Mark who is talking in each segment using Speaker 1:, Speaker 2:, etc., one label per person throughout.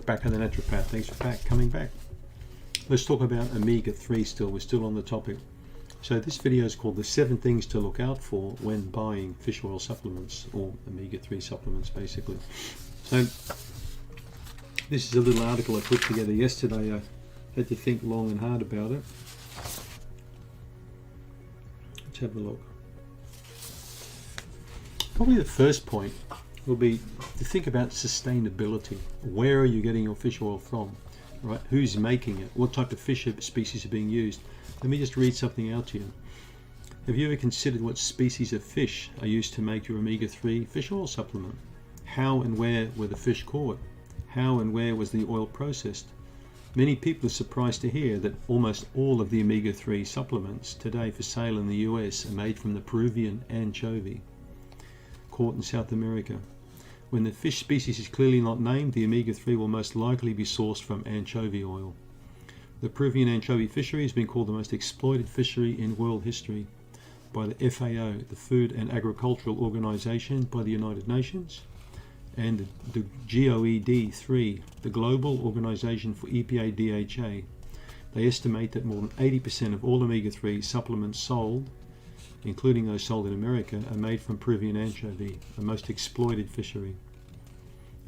Speaker 1: Eric, Bakker the naturopath. Thanks for coming back. Let's talk about omega-3 still. We're still on the topic. So this video is called the 7 things to look out for when buying fish oil supplements, or omega-3 supplements basically. So this is a little article I put together yesterday. I had to think long and hard about it. Let's have a look. Probably the first point will be to think about sustainability. Where are you getting your fish oil from? Right? Who's making it? What type of fish species are being used? Let me just read something out to you. Have you ever considered what species of fish are used to make your omega-3 fish oil supplement? How and where were the fish caught? How and where was the oil processed? Many people are surprised to hear that almost all of the omega-3 supplements today for sale in the US are made from the Peruvian anchovy, caught in South America. When the fish species is clearly not named, the omega-3 will most likely be sourced from anchovy oil. The Peruvian anchovy fishery has been called the most exploited fishery in world history by the FAO, the Food and Agricultural Organization by the United Nations, and the GOED-three, the Global Organization for EPA-DHA. They estimate that more than 80% of all omega-3 supplements sold, including those sold in America, are made from Peruvian anchovy, the most exploited fishery.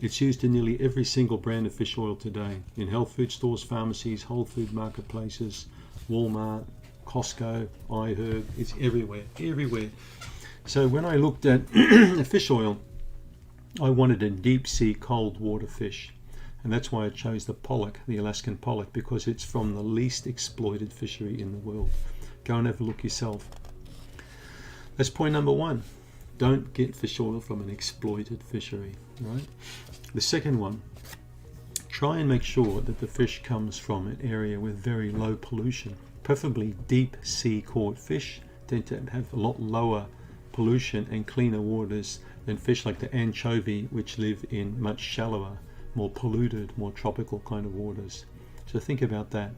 Speaker 1: It's used in nearly every single brand of fish oil today, in health food stores, pharmacies, whole food marketplaces, Walmart, Costco, iHerb. It's everywhere. So when I looked at fish oil, I wanted a deep sea cold water fish, and that's why I chose the pollock, the Alaskan pollock, because it's from the least exploited fishery in the world. Go and have a look yourself. That's point number 1. Don't get fish oil from an exploited fishery, right? The second one, try and make sure that the fish comes from an area with very low pollution. Preferably deep sea caught fish tend to have a lot lower pollution and cleaner waters than fish like the anchovy, which live in much shallower, more polluted, more tropical kind of waters. So think about that.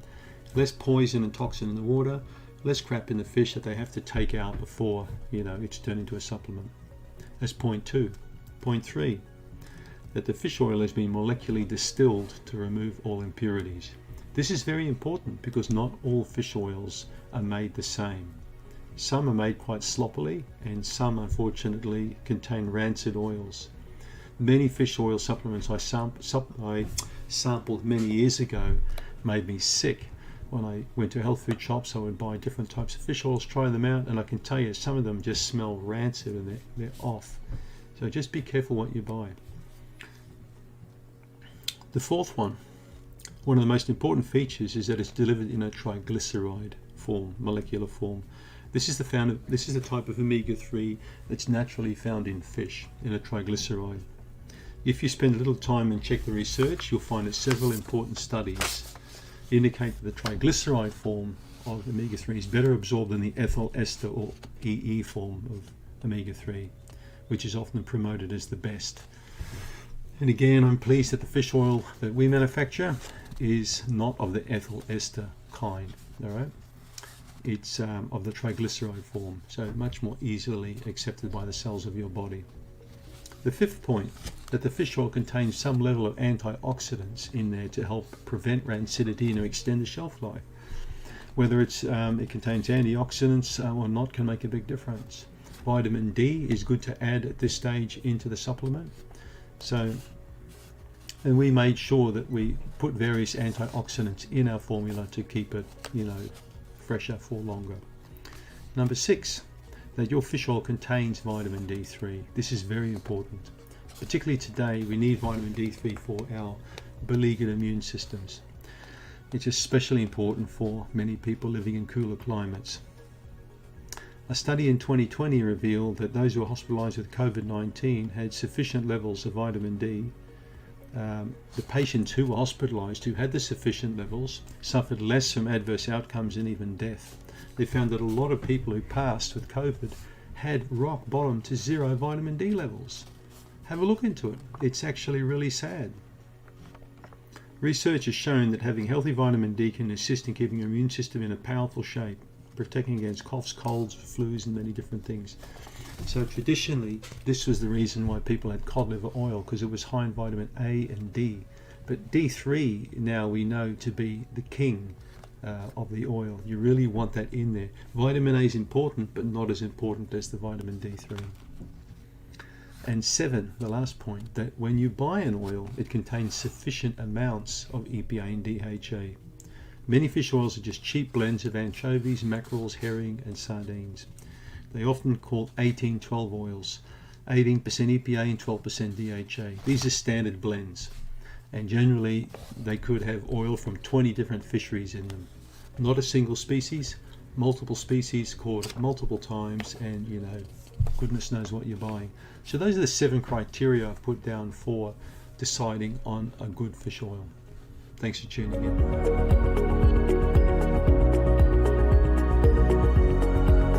Speaker 1: Less poison and toxin in the water, less crap in the fish that they have to take out before, it's turned into a supplement. That's point 2. Point 3, that the fish oil has been molecularly distilled to remove all impurities. This is very important because not all fish oils are made the same. Some are made quite sloppily, and some unfortunately contain rancid oils. Many fish oil supplements I sampled many years ago made me sick. When I went to health food shops, I would buy different types of fish oils, try them out, and I can tell you some of them just smell rancid and they're off. So just be careful what you buy. The fourth one of the most important features is that it's delivered in a triglyceride form, molecular form. This is the type of omega-3 that's naturally found in fish, in a triglyceride. If you spend a little time and check the research, you'll find that several important studies indicate that the triglyceride form of omega-3 is better absorbed than the ethyl ester or EE form of omega-3, which is often promoted as the best. And again, I'm pleased that the fish oil that we manufacture is not of the ethyl ester kind, all right? It's of the triglyceride form, so much more easily accepted by the cells of your body. The fifth point, that the fish oil contains some level of antioxidants in there to help prevent rancidity and to extend the shelf life. Whether it contains antioxidants or not can make a big difference. Vitamin D is good to add at this stage into the supplement. And we made sure that we put various antioxidants in our formula to keep it, fresher for longer. Number 6, that your fish oil contains vitamin D3. This is very important. Particularly today, we need vitamin D3 for our beleaguered immune systems. It's especially important for many people living in cooler climates. A study in 2020 revealed that those who were hospitalized with COVID-19 had sufficient levels of vitamin D. The patients who were hospitalized who had the sufficient levels suffered less from adverse outcomes and even death. They found that a lot of people who passed with COVID had rock bottom to 0 vitamin D levels. Have a look into it. It's actually really sad. Research has shown that having healthy vitamin D can assist in keeping your immune system in a powerful shape, protecting against coughs, colds, flus, and many different things. So traditionally, this was the reason why people had cod liver oil, because it was high in vitamin A and D. But D3 now we know to be the king of the oil. You really want that in there. Vitamin A is important, but not as important as the vitamin D3. And 7, the last point, that when you buy an oil, it contains sufficient amounts of EPA and DHA. Many fish oils are just cheap blends of anchovies, mackerels, herring, and sardines. They often call 18-12 oils, 18% EPA and 12% DHA. These are standard blends, and generally they could have oil from 20 different fisheries in them. Not a single species, multiple species caught multiple times, and goodness knows what you're buying. So those are the 7 criteria I've put down for deciding on a good fish oil. Thanks for tuning in.